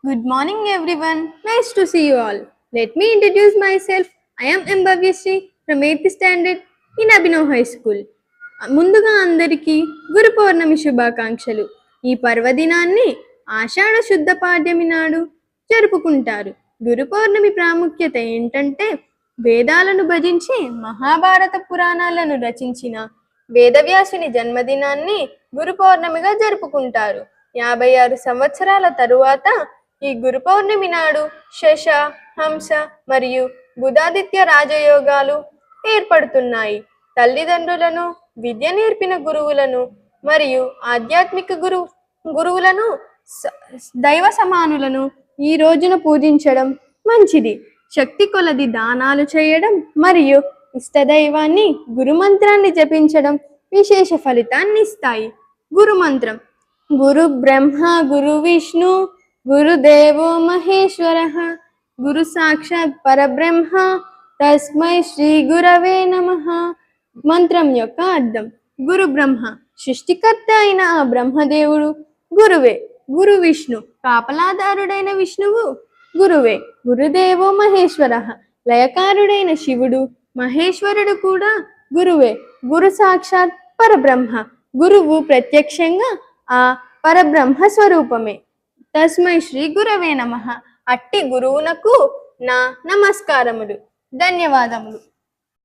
Good morning, everyone. Nice to see you all. Let me introduce myself. I am M. Bhavyasri from 8th standard in Abhinav High School. ముందుగా అందరికీ గురు పౌర్ణమి శుభాకాంక్షలు. ఈ పర్వదినాన్ని ఆషాఢ శుద్ధ పాడ్యమి నాడు జరుపుకుంటారు. గురు పౌర్ణమి ప్రాముఖ్యత ఏంటంటే వేదాలను భజించి మహాభారత పురాణాలను రచించిన వేదవ్యాసుని జన్మదినాన్ని గురు పౌర్ణమిగా జరుపుకుంటారు. 56 సంవత్సరాల తరువాత ఈ గురు పౌర్ణమి నాడు శశ, హంస మరియు బుధాదిత్య రాజయోగాలు ఏర్పడుతున్నాయి. తల్లిదండ్రులను, విద్య నేర్పిన గురువులను మరియు ఆధ్యాత్మిక గురువులను దైవ సమానులను ఈ రోజున పూజించడం మంచిది. శక్తి కొలది దానాలు చేయడం మరియు ఇష్టదైవాన్ని గురుమంత్రాన్ని జపించడం విశేష ఫలితాన్ని ఇస్తాయి. గురుమంత్రం: గురు బ్రహ్మ గురు విష్ణు గురుదేవో మహేశ్వర గురు సాక్షాత్ పరబ్రహ్మ తస్మై శ్రీ గురవే నమః. మంత్రం యొక్క అర్థం: గురు బ్రహ్మ సృష్టికర్త అయిన ఆ బ్రహ్మదేవుడు గురువే. గురు విష్ణు కాపలాదారుడైన విష్ణువు గురువే. గురుదేవో మహేశ్వర లయకారుడైన శివుడు మహేశ్వరుడు కూడా గురువే. గురు సాక్షాత్ పరబ్రహ్మ గురువు ప్రత్యక్షంగా ఆ పరబ్రహ్మ స్వరూపమే. తస్మై శ్రీ గురవే నమః. అట్టి గురువునకు నా నమస్కారములు. ధన్యవాదములు.